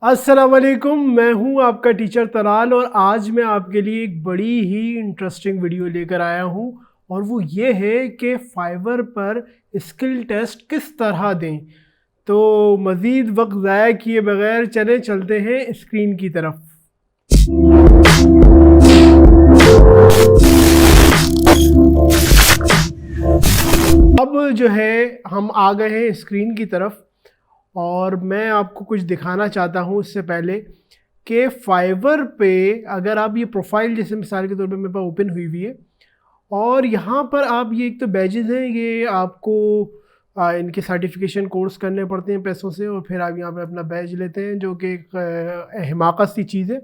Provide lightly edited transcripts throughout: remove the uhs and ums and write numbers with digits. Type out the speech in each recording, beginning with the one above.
अस्सलाम वालेकुम, मैं हूं आपका टीचर तराल और आज मैं आपके लिए एक बड़ी ही इंटरेस्टिंग वीडियो लेकर आया हूं। और वो ये है कि फाइवर पर स्किल टेस्ट किस तरह दें। तो मज़ीद वक्त ज़ाया किए बगैर चलते हैं स्क्रीन की तरफ। अब जो है हम आ गए हैं स्क्रीन की तरफ और मैं आपको कुछ दिखाना चाहता हूँ इससे पहले कि फाइवर पे अगर आप ये प्रोफाइल जैसे मिसाल के तौर पे मेरे पास ओपन हुई हुई है और यहाँ पर आप ये एक तो बैजेस हैं, ये आपको इनके सर्टिफिकेशन कोर्स करने पड़ते हैं पैसों से और फिर आप यहाँ पे अपना बैज लेते हैं जो कि एक हिमाकत सी चीज़ है।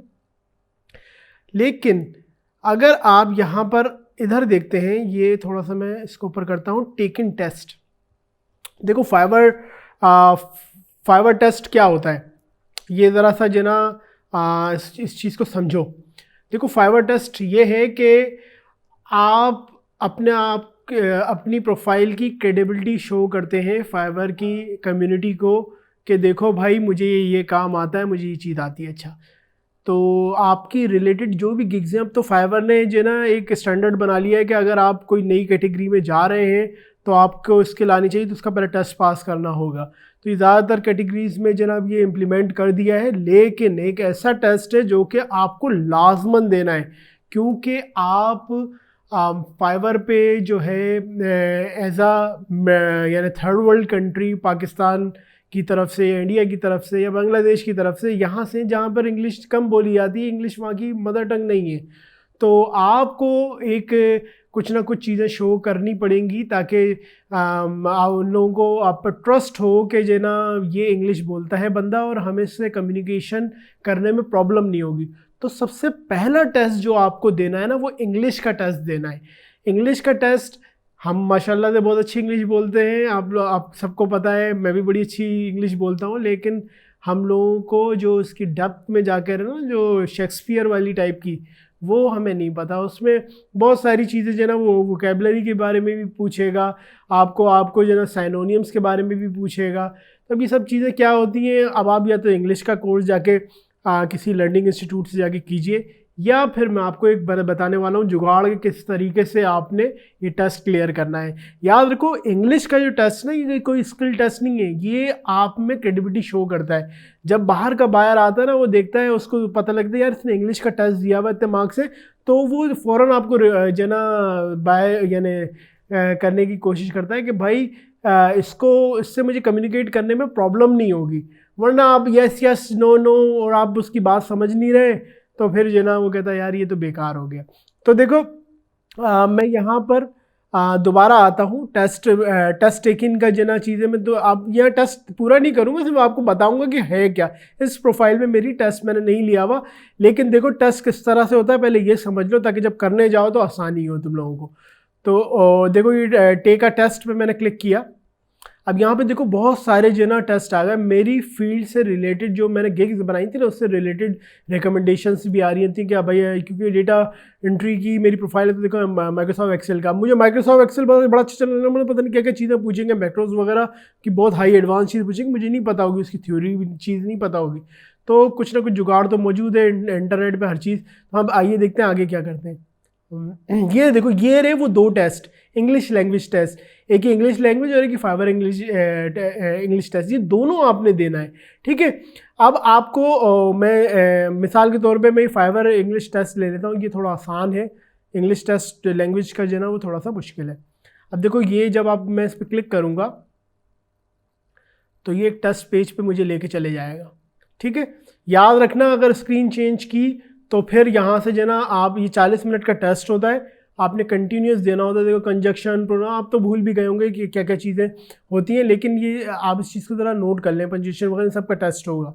लेकिन अगर आप यहाँ पर इधर देखते हैं, ये थोड़ा सा मैं इसको ऊपर करता हूँ, टेकन टेस्ट। देखो फाइवर टेस्ट क्या होता है, ये ज़रा सा जना इस चीज़ को समझो। देखो फाइवर टेस्ट ये है कि आप अपनी प्रोफाइल की क्रेडिबिलिटी शो करते हैं फाइवर की कम्युनिटी को कि देखो भाई मुझे ये काम आता है, मुझे ये चीज़ आती है। अच्छा, तो आपकी रिलेटेड जो भी गिग्स हैं, अब तो फाइवर ने जो ना एक स्टैंडर्ड बना लिया है कि अगर आप कोई नई कैटेगरी में जा रहे हैं तो आपको स्किल आनी चाहिए, तो उसका पहले टेस्ट पास करना होगा। तो ये ज़्यादातर कैटेगरीज़ में जनाब ये इम्प्लीमेंट कर दिया है, लेकिन एक ऐसा टेस्ट है जो कि आपको लाजमन देना है, क्योंकि आप फाइवर पे जो है एज यानी थर्ड वर्ल्ड कंट्री पाकिस्तान की तरफ से, इंडिया की तरफ से या बांग्लादेश की तरफ से, यहाँ से जहाँ पर इंग्लिश कम बोली जाती है, इंग्लिश वहाँ की मदर टंग नहीं है, तो आपको एक कुछ ना कुछ चीज़ें शो करनी पड़ेंगी ताकि उन लोगों को आप पर ट्रस्ट हो कि जो ना ये इंग्लिश बोलता है बंदा और हमें इससे कम्युनिकेशन करने में प्रॉब्लम नहीं होगी। तो सबसे पहला टेस्ट जो आपको देना है ना, वो इंग्लिश का टेस्ट देना है। इंग्लिश का टेस्ट, हम माशाल्लाह से बहुत अच्छी इंग्लिश बोलते हैं, आप सबको पता है, मैं भी बड़ी अच्छी इंग्लिश बोलता हूँ, लेकिन हम लोगों को जो इसकी डेप्थ में जाकर ना, जो शेक्सपियर वाली टाइप की, वो हमें नहीं पता। उसमें बहुत सारी चीज़ें जो ना, वो वोकेबलरी के बारे में भी पूछेगा, आपको जो ना साइनोनियम्स के बारे में भी पूछेगा। तो ये सब चीज़ें क्या होती हैं, अब आप या तो इंग्लिश का कोर्स जाके किसी लर्निंग इंस्टीट्यूट से जाके कीजिए, या फिर मैं आपको एक बताने वाला हूँ जुगाड़ के किस तरीके से आपने ये टेस्ट क्लियर करना है। याद रखो, इंग्लिश का जो टेस्ट ना, ये कोई स्किल टेस्ट नहीं है, ये आप में क्रेडिबिलिटी शो करता है। जब बाहर का बायर आता है ना, वो देखता है, उसको पता लगता है यार इसने इंग्लिश का टेस्ट दिया हुआ इतने मार्क्स से, तो वो फ़ौरन आपको जना बाय यानी करने की कोशिश करता है कि भाई इससे मुझे कम्युनिकेट करने में प्रॉब्लम नहीं होगी। वरना आप यस यस नो नो और आप उसकी बात समझ नहीं रहे, तो फिर जो ना वो कहता है यार ये तो बेकार हो गया। तो देखो मैं यहाँ पर दोबारा आता हूँ टेस्ट टेकिंग का जना चीज़ें में, तो आप यह टेस्ट पूरा नहीं करूँगा, सिर्फ आपको बताऊँगा कि है क्या। इस प्रोफाइल में मेरी टेस्ट मैंने नहीं लिया हुआ, लेकिन देखो टेस्ट किस तरह से होता है पहले ये समझ लो, ताकि जब करने जाओ तो आसानी हो तुम लोगों को। तो देखो ये टेक अ टेस्ट पे मैंने क्लिक किया। अब यहाँ पे देखो बहुत सारे जो ना टेस्ट आ गए, मेरी फील्ड से रिलेटेड जो मैंने गिग्स बनाई थी ना, उससे रिलेटेड रिकमेंडेशंस भी आ रही थी कि भाई, क्योंकि डेटा एंट्री की मेरी प्रोफाइल है, तो देखो माइक्रोसॉफ्ट एक्सेल का, मुझे माइक्रोसॉफ्ट एक्सेल बड़ा अच्छा चलना, मुझे पता नहीं क्या क्या चीज़ें पूछेंगे, मैक्रोज वगैरह की बहुत हाई एडवांस चीज़ पूछेंगे, मुझे नहीं पता होगी, उसकी थ्योरी चीज़ नहीं पता होगी। तो कुछ ना कुछ जुगाड़ तो मौजूद है इंटरनेट पर हर चीज़। तो अब आइए देखते हैं आगे क्या करते हैं। ये देखो, ये रहे वो दो टेस्ट, इंग्लिश लैंग्वेज टेस्ट, एक ही इंग्लिश लैंग्वेज और एक ही फाइवर इंग्लिश टेस्ट, ये दोनों आपने देना है। ठीक है, अब आपको मैं मिसाल के तौर पे मैं फाइवर इंग्लिश टेस्ट ले लेता हूँ, ये थोड़ा आसान है। इंग्लिश टेस्ट लैंग्वेज का जो है ना वो थोड़ा सा मुश्किल है। अब देखो ये जब मैं इस पर क्लिक करूँगा तो ये एक टेस्ट पेज पे मुझे लेके चले जाएगा। ठीक है, याद रखना अगर स्क्रीन चेंज की तो फिर यहाँ से जो ना आप, ये 40 मिनट का टेस्ट होता है, आपने कंटिन्यूस देना होता है। देखो कंजक्शन प्रोनाउन आप तो भूल भी गए होंगे कि क्या क्या चीज़ें होती हैं, लेकिन ये आप इस चीज़ को ज़रा नोट कर लें, पंक्चुएशन वगैरह सबका टेस्ट होगा।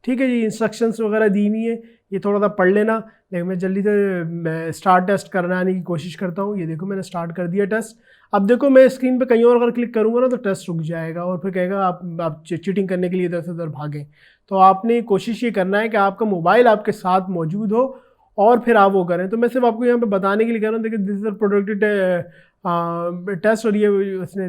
ठीक है जी, इंस्ट्रक्शंस वगैरह दी हुई है, ये थोड़ा सा पढ़ लेना। लेकिन मैं जल्दी से स्टार्ट टेस्ट कराने की कोशिश करता हूँ। ये देखो मैंने स्टार्ट कर दिया टेस्ट। अब देखो मैं स्क्रीन पे कहीं और अगर क्लिक करूँगा ना तो टेस्ट रुक जाएगा और फिर कहेगा आप चीटिंग करने के लिए इधर से उधर भागें। तो आपने कोशिश ये करना है कि आपका मोबाइल आपके साथ मौजूद हो और फिर आप वो करें। तो मैं सिर्फ आपको यहाँ पे बताने के लिए कह रहा हूँ, देखिए this is a protected test और ये उसने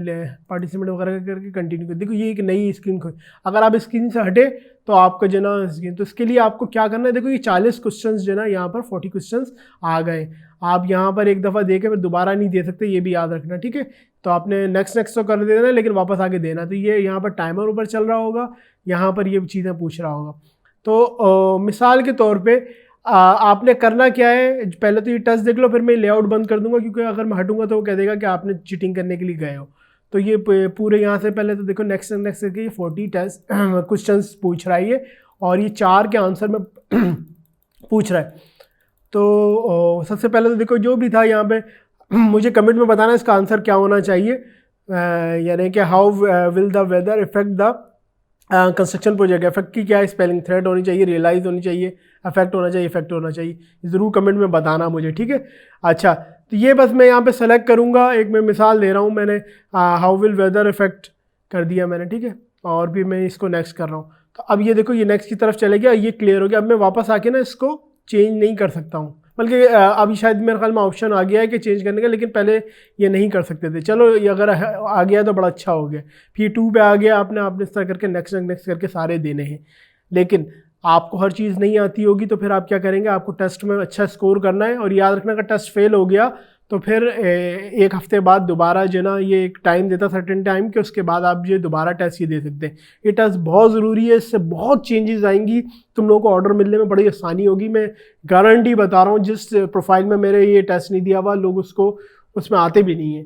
पार्टिसिपेंट वगैरह करके कंटिन्यू कर। देखो ये एक नई स्क्रीन खोल, अगर आप स्क्रीन से हटे तो आपका जो ना स्क्रीन, तो इसके लिए आपको क्या करना है, देखो ये 40 क्वेश्चन जो ना यहाँ पर 40 क्वेश्चन आ गए। आप यहाँ पर एक दफ़ा दे के फिर दोबारा नहीं दे सकते, ये भी याद रखना, ठीक है। तो आपने नेक्स्ट नेक्स्ट तो कर देना, लेकिन वापस आके देना। तो ये यहाँ पर टाइमर ऊपर चल रहा होगा, यहाँ पर ये चीज़ें पूछ रहा होगा। तो मिसाल के तौर पे आपने करना क्या है, पहले तो ये टेस्ट देख लो, फिर मैं लेआउट बंद कर दूंगा, क्योंकि अगर मैं हटूंगा तो वो कह देगा कि आपने चीटिंग करने के लिए गए हो। तो ये पूरे यहाँ से पहले तो देखो नेक्स्ट नेक्स्ट करके ये 40 टेस्ट क्वेश्चन पूछ रहा है ये, और ये 4 के आंसर में पूछ रहा है। तो सबसे पहले तो देखो जो भी था यहाँ पे मुझे कमेंट में बताना इसका आंसर क्या होना चाहिए, यानी कि how will the weather effect the construction project. Effect की क्या है स्पेलिंग, थ्रेट होनी चाहिए, रियलाइज होनी चाहिए, अफेक्ट होना चाहिए, इफेक्ट होना चाहिए, ज़रूर कमेंट में बताना मुझे, ठीक है। अच्छा, तो ये बस मैं यहाँ पे सेलेक्ट करूँगा, एक मैं मिसाल दे रहा हूँ, मैंने हाउ विल वेदर इफेक्ट कर दिया मैंने, ठीक है, और भी मैं इसको नेक्स्ट कर रहा हूँ। तो अब ये देखो ये नेक्स्ट की तरफ चले गया, ये क्लियर हो गया। अब मैं वापस आके ना इसको चेंज नहीं कर सकता हूँ, बल्कि अभी शायद मेरे ख्याल में ऑप्शन आ गया है कि चेंज करने का, लेकिन पहले ये नहीं कर सकते थे। चलो ये अगर आ गया तो बड़ा अच्छा हो गया। फिर 2 पे आ गया, आपने इस तरह करके नेक्स्ट नेक्स्ट करके सारे देने हैं। लेकिन आपको हर चीज़ नहीं आती होगी, तो फिर आप क्या करेंगे, आपको टेस्ट में अच्छा स्कोर करना है। और याद रखना, अगर टेस्ट फेल हो गया तो फिर 1 हफ्ते बाद दोबारा जो ना ये एक टाइम देता, सर्टेन टाइम के, उसके बाद आप ये दोबारा टेस्ट ये दे सकते हैं। ये टेस्ट बहुत ज़रूरी है, इससे बहुत चेंजेस आएंगी, तुम लोगों को ऑर्डर मिलने में बड़ी आसानी होगी। मैं गारंटी बता रहा हूँ, जिस प्रोफाइल में मेरे ये टेस्ट नहीं दिया हुआ, लोग उसमें आते भी नहीं है।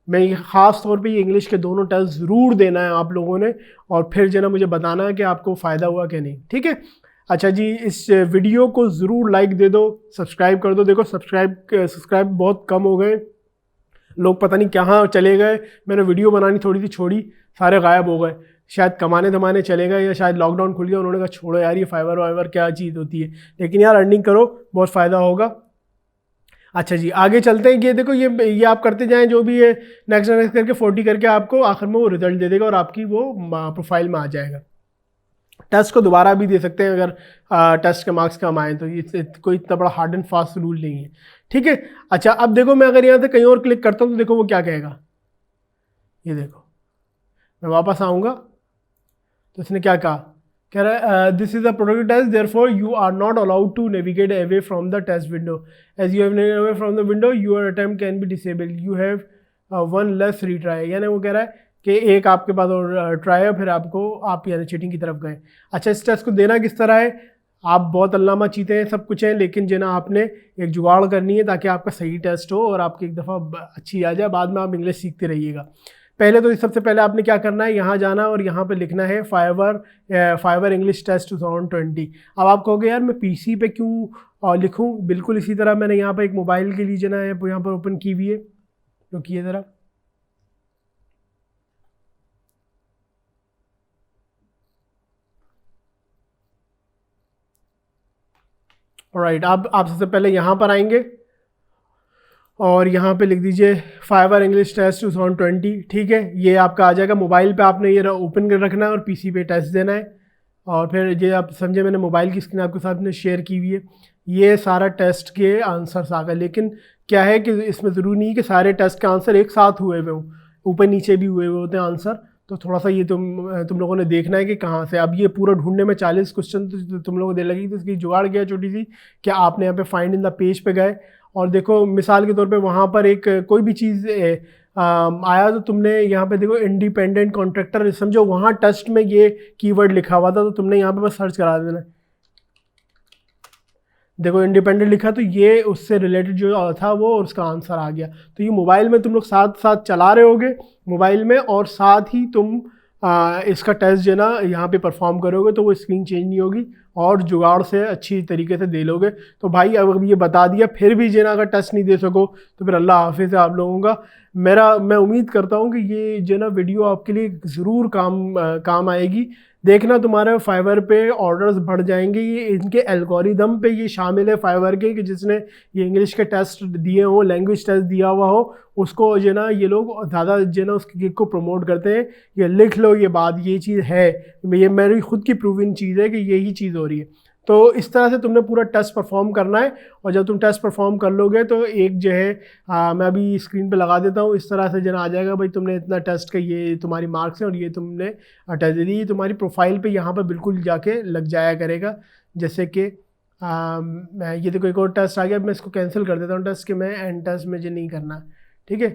मैं ये ख़ास तौर पे ये इंग्लिश के दोनों टेस्ट ज़रूर देना है आप लोगों ने, और फिर जो ना मुझे बताना है कि आपको फ़ायदा हुआ कि नहीं, ठीक है। अच्छा जी, इस वीडियो को ज़रूर लाइक दे दो, सब्सक्राइब कर दो। देखो सब्सक्राइब बहुत कम हो गए, लोग पता नहीं कहाँ चले गए। मैंने वीडियो बनानी थोड़ी सी छोड़ी, सारे गायब हो गए, शायद कमाने धमाने चले गए, या शायद लॉकडाउन खुल गया, उन्होंने कहा छोड़ो यार ये फाइवर वाइवर क्या चीज़ होती है। लेकिन यार अर्निंग करो, बहुत फ़ायदा होगा। अच्छा जी, आगे चलते हैं। ये देखो ये आप करते जाएं, जो भी है नेक्स्ट नेक्स्ट करके 40 करके आपको आखिर में वो रिजल्ट दे देगा, और आपकी वो प्रोफाइल में आ जाएगा। टेस्ट को दोबारा भी दे सकते हैं अगर टेस्ट के मार्क्स कम आए, तो ये कोई इतना बड़ा हार्ड एंड फास्ट रूल नहीं है, ठीक है। अच्छा, अब देखो मैं अगर यहाँ से कहीं और क्लिक करता हूँ तो देखो वो क्या कहेगा। ये देखो मैं वापस आऊँगा तो इसने क्या कहा, कह रहा है this is a product test, therefore you are not allowed to navigate away from the test window, as you have navigated away from the window your attempt can be disable, you have 1 less retry. यानी वो कह रहा है कि एक आपके पास और try है, फिर आप यानी चीटिंग की तरफ गए। अच्छा, इस टेस्ट को देना किस तरह है, आप बहुत अल्लामा चीते हैं, सब कुछ है, लेकिन जो ना आपने एक जुगाड़ करनी है ताकि आपका सही टेस्ट हो और आपकी एक दफ़ा अच्छी आ जाए, बाद में आप इंग्लिश सीखते रहिएगा। पहले तो सबसे पहले आपने क्या करना है, यहाँ जाना और यहाँ पे लिखना है फाइवर इंग्लिश टेस्ट 2020। अब आप कहोगे यार मैं पीसी पे क्यों लिखूँ, बिल्कुल इसी तरह मैंने यहाँ पर एक मोबाइल के लिए जो ना यहाँ पर ओपन की हुई है, रुकिए ज़रा। राइट, आप सबसे पहले यहाँ पर आएंगे और यहाँ पे लिख दीजिए फाइवर इंग्लिश टेस्ट 2020, ठीक है। ये आपका आ जाएगा। मोबाइल पे आपने ये ओपन कर रखना है और पीसी पे टेस्ट देना है। और फिर ये आप समझे, मैंने मोबाइल की स्क्रीन आपके साथ में शेयर की हुई है। ये सारा टेस्ट के आंसर्स आ गए, लेकिन क्या है कि इसमें ज़रूरी नहीं कि सारे टेस्ट के आंसर एक साथ हुए हुए हों, ऊपर नीचे भी हुए हुए होते हैं आंसर। तो थोड़ा सा ये तुम लोगों ने देखना है कि कहाँ से। अब ये पूरा ढूंढने में 40 क्वेश्चन तो तुम लोगों को दे लगी, तो इसकी जुगाड़ किया छोटी सी, कि आपने यहाँ पे फाइंड इन द पेज पे गए और देखो मिसाल के तौर पे वहाँ पर एक कोई भी चीज़ आया, तो तुमने यहाँ पे देखो इंडिपेंडेंट कॉन्ट्रैक्टर, समझो वहाँ टेस्ट में ये कीवर्ड लिखा हुआ था, तो तुमने यहाँ पे बस सर्च करा देना। देखो इंडिपेंडेंट लिखा, तो ये उससे रिलेटेड जो था वो, और उसका आंसर आ गया। तो ये मोबाइल में तुम लोग साथ साथ चला रहे होगे मोबाइल में, और साथ ही तुम इसका टेस्ट जो ना यहाँ पे परफॉर्म करोगे, तो वो स्क्रीन चेंज नहीं होगी और जुगाड़ से अच्छी तरीके से दे लोगे। तो भाई अब ये बता दिया, फिर भी जो ना अगर टेस्ट नहीं दे सको तो फिर अल्लाह हाफिज़ है आप लोगों का। मैं उम्मीद करता हूँ कि ये जो ना वीडियो आपके लिए ज़रूर काम आएगी। देखना तुम्हारे फाइवर पे ऑर्डर्स बढ़ जाएंगे। ये इनके एल्गोरिदम पे ये शामिल है फाइवर के, कि जिसने ये इंग्लिश के टेस्ट दिए हो, लैंग्वेज टेस्ट दिया हुआ हो, उसको जो ना ये लोग ज़्यादा जो ना उसके गिग को प्रमोट करते हैं। ये लिख लो ये बात, ये चीज़ है, ये मेरी खुद की प्रूवन चीज़ है कि यही चीज़ हो रही है। तो इस तरह से तुमने पूरा टेस्ट परफॉर्म करना है, और जब तुम टेस्ट परफॉर्म कर लोगे तो एक जो है मैं अभी स्क्रीन पे लगा देता हूँ, इस तरह से जना आ जाएगा भाई तुमने इतना टेस्ट का ये तुम्हारी मार्क्स हैं और ये तुमने टेस्ट दे दी। तुम्हारी प्रोफाइल पे यहाँ पर बिल्कुल जाके लग जाया करेगा। जैसे कि मैं ये देखो एक और टेस्ट आ गया, मैं इसको कैंसिल कर देता हूँ टेस्ट, कि मैं एंड टेस्ट मुझे नहीं करना, ठीक है।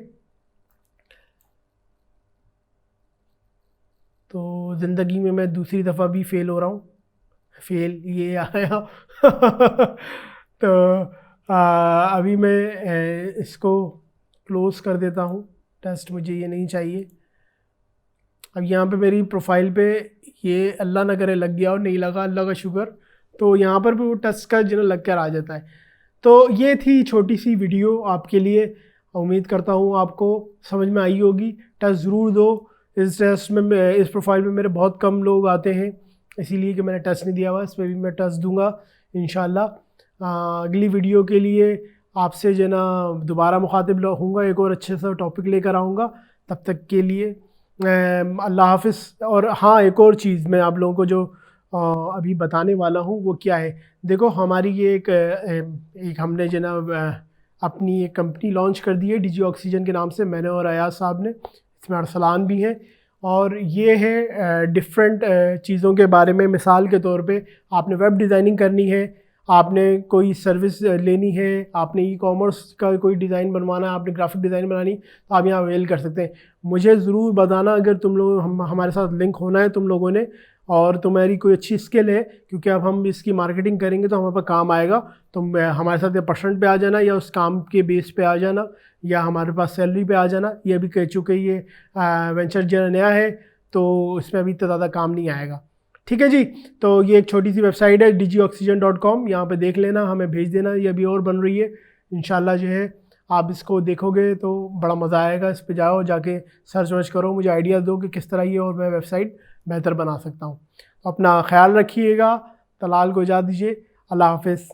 तो ज़िंदगी में मैं दूसरी दफ़ा भी फेल हो रहा हूँ, फेल ये आया तो अभी मैं इसको क्लोज़ कर देता हूँ, टेस्ट मुझे ये नहीं चाहिए। अब यहाँ पे मेरी प्रोफाइल पे ये अल्लाह ना करे लग गया और नहीं लगा, अल्लाह का शुक्र, तो यहाँ पर भी वो टेस्ट का जो लग कर आ जाता है। तो ये थी छोटी सी वीडियो आपके लिए, उम्मीद करता हूँ आपको समझ में आई होगी। टेस्ट ज़रूर दो। इस टेस्ट में इस प्रोफाइल में मेरे बहुत कम लोग आते हैं, इसीलिए कि मैंने टेस्ट नहीं दिया हुआ। इस पर भी मैं टेस्ट दूंगा इंशाल्लाह। अगली वीडियो के लिए आपसे जो ना दोबारा मुखातिब होऊंगा, एक और अच्छे सा टॉपिक लेकर आऊँगा। तब तक के लिए अल्लाह हाफ़िज़। और हाँ, एक और चीज़ मैं आप लोगों को जो अभी बताने वाला हूँ वो क्या है, देखो हमारी ये एक हमने जो ना अपनी एक कंपनी लॉन्च कर दी है डिजी ऑक्सीजन के नाम से, मैंने और अयाज साहब ने, इसमें अरसलान भी हैं। और ये है डिफरेंट चीज़ों के बारे में। मिसाल के तौर पे आपने वेब डिज़ाइनिंग करनी है, आपने कोई सर्विस लेनी है, आपने ई कॉमर्स का कोई डिज़ाइन बनवाना है, आपने ग्राफिक डिज़ाइन बनानी, तो आप यहाँ अवेल कर सकते हैं। मुझे ज़रूर बताना अगर तुम लोग हमारे साथ लिंक होना है तुम लोगों ने, और तुम्हारी कोई अच्छी स्किल है, क्योंकि अब हम इसकी मार्केटिंग करेंगे तो हमारे पास काम आएगा। तुम हमारे साथ या परसेंट पे आ जाना, या उस काम के बेस पे आ जाना, या हमारे पास सैलरी पे आ जाना। ये अभी कह चुके ये वेंचर जो नया है तो इसमें अभी इतना ज़्यादा काम नहीं आएगा, ठीक है जी। तो ये एक छोटी सी वेबसाइट है digioxygen.com, यहाँ पे देख लेना, हमें भेज देना, ये अभी और बन रही है। इंशाल्लाह जो है आप इसको देखोगे तो बड़ा मज़ा आएगा। इस पे जाओ, जाके सर्च वर्च करो, मुझे आइडिया दो कि किस तरह ये और मैं वेबसाइट बेहतर बना सकता हूँ। तो अपना ख्याल रखिएगा, तलाल को इजाज़त दीजिए, अल्लाह हाफ़िज़।